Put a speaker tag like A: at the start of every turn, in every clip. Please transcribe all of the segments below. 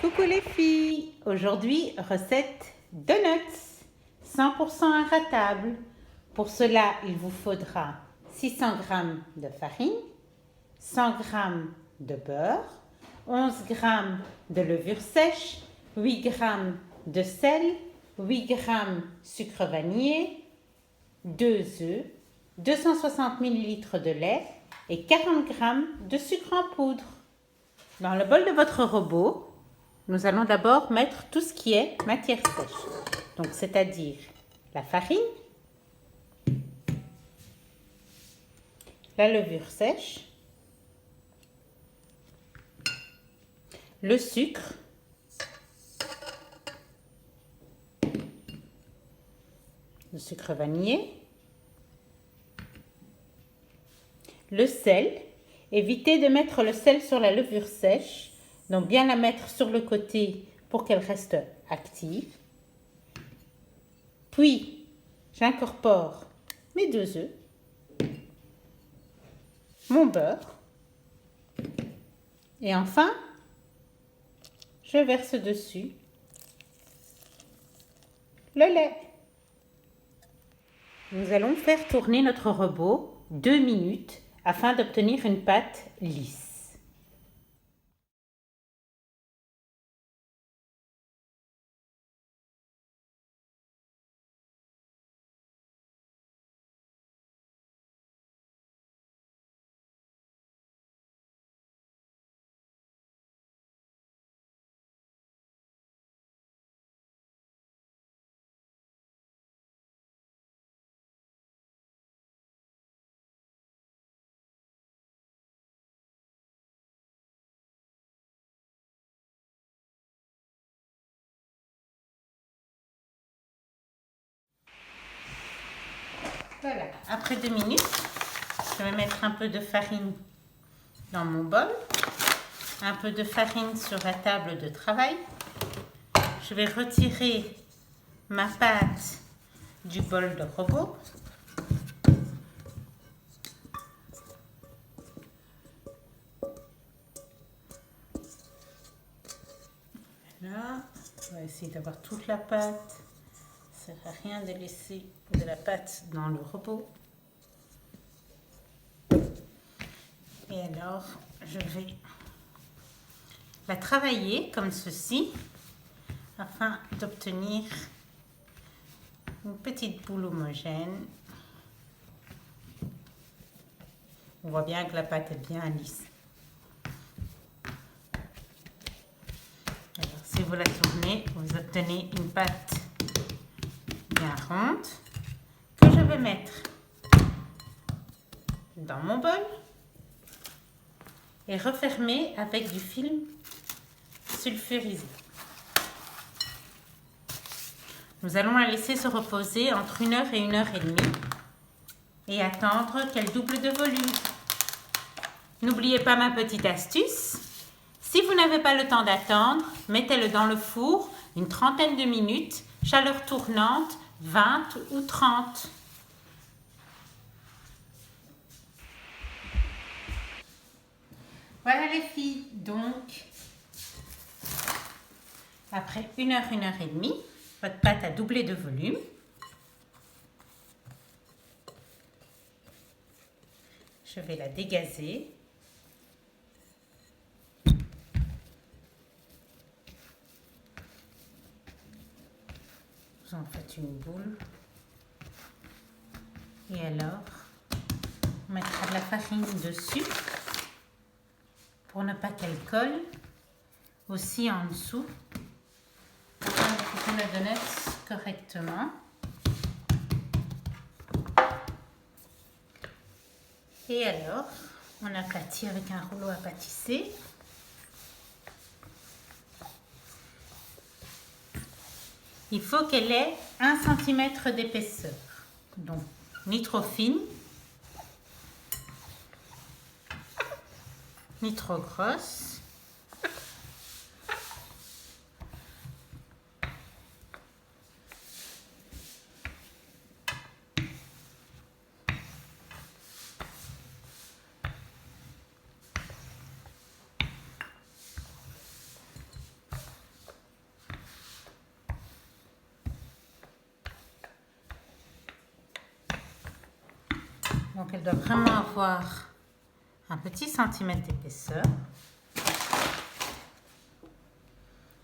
A: Coucou les filles, aujourd'hui recette donuts 100% inratable. Pour cela il vous faudra 600 g de farine, 100 g de beurre, 11 g de levure sèche, 8 g de sel, 8 g sucre vanillé, 2 œufs, 260 ml de lait et 40 g de sucre en poudre. Dans le bol de votre robot, nous allons d'abord mettre tout ce qui est matière sèche, donc c'est-à-dire la farine, la levure sèche, le sucre, le sucre vanillé, le sel. Évitez de mettre le sel sur la levure sèche, donc bien la mettre sur le côté pour qu'elle reste active. Puis, j'incorpore mes 2 œufs, mon beurre et enfin, je verse dessus le lait. Nous allons faire tourner notre robot 2 minutes afin d'obtenir une pâte lisse. Voilà, après 2 minutes, je vais mettre un peu de farine dans mon bol, un peu de farine sur la table de travail. Je vais retirer ma pâte du bol de robot. Voilà, on va essayer d'avoir toute la pâte. Ça ne sert à rien de laisser de la pâte dans le robot. Et alors, je vais la travailler comme ceci afin d'obtenir une petite boule homogène. On voit bien que la pâte est bien lisse. Alors, si vous la tournez, vous obtenez une pâte bien ronde que je vais mettre dans mon bol et refermer avec du film sulfurisé. Nous allons la laisser se reposer entre 1 heure et 1 heure et demie et attendre qu'elle double de volume. N'oubliez pas ma petite astuce. Si vous n'avez pas le temps d'attendre, mettez-le dans le four une trentaine de minutes, chaleur tournante, 20 ou 30. Voilà les filles, donc après 1 heure et demie, votre pâte a doublé de volume. Je vais la dégazer. Vous en faites une boule. Et alors, on mettra de la farine dessus pour ne pas qu'elle colle. Aussi en dessous, afin de couper la donut correctement. Et alors, on aplatit avec un rouleau à pâtisser. Il faut qu'elle ait 1 cm d'épaisseur, donc ni trop fine, ni trop grosse. Donc elle doit vraiment avoir un petit centimètre d'épaisseur.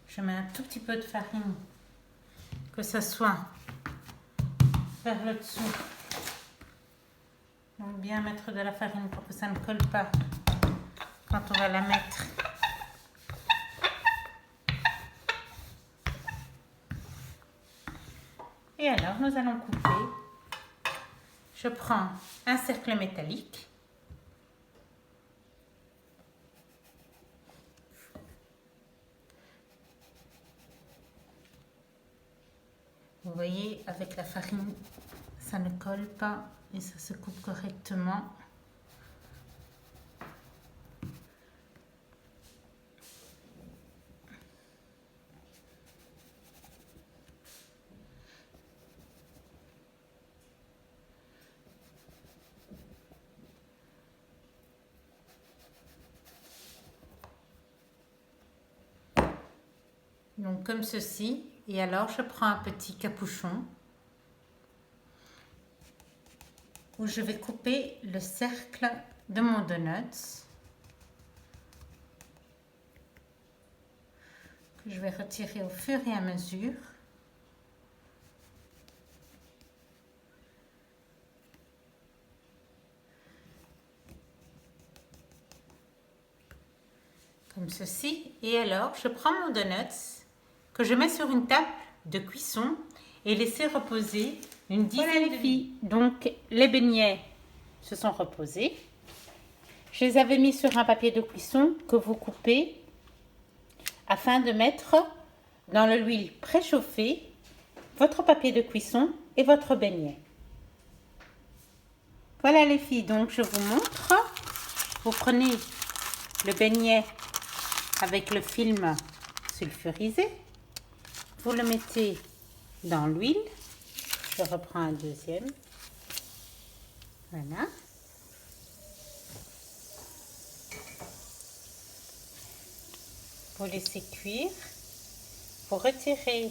A: Je mets un tout petit peu de farine, que ça soit vers le dessous. Donc bien mettre de la farine pour que ça ne colle pas quand on va la mettre. Et alors nous allons couper. Je prends un cercle métallique. Vous voyez, avec la farine, ça ne colle pas et ça se coupe correctement. Donc comme ceci, et alors je prends un petit capuchon où je vais couper le cercle de mon donut que je vais retirer au fur et à mesure. Comme ceci, et alors je prends mon donut que je mets sur une table de cuisson et laisser reposer une dizaine de minutes. Voilà les filles, donc les beignets se sont reposés. Je les avais mis sur un papier de cuisson que vous coupez afin de mettre dans l'huile préchauffée votre papier de cuisson et votre beignet. Voilà les filles, donc je vous montre. Vous prenez le beignet avec le film sulfurisé. Vous le mettez dans l'huile. Je reprends un deuxième. Voilà. Vous laissez cuire. Vous retirez.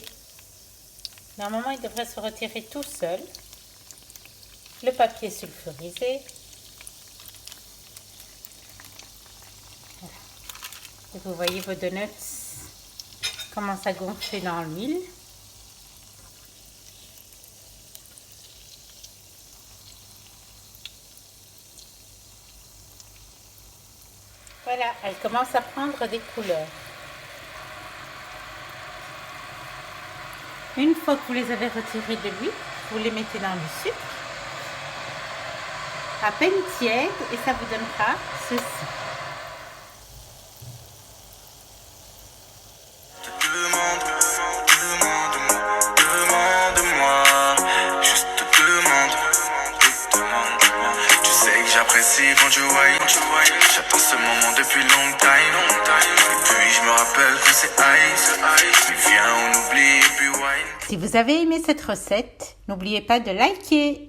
A: Normalement, il devrait se retirer tout seul. Le papier sulfurisé. Voilà. Et vous voyez vos donuts commencent à gonfler dans l'huile. Voilà, elle commence à prendre des couleurs. Une fois que vous les avez retirés de l'huile, vous les mettez dans le sucre, à peine tiède, et ça vous donnera ceci.
B: Quand tu vois, j'attends ce moment depuis long time. Et puis je me rappelle que c'est ice. Mais viens, on oublie et puis wine.
A: Si vous avez aimé cette recette, n'oubliez pas de liker.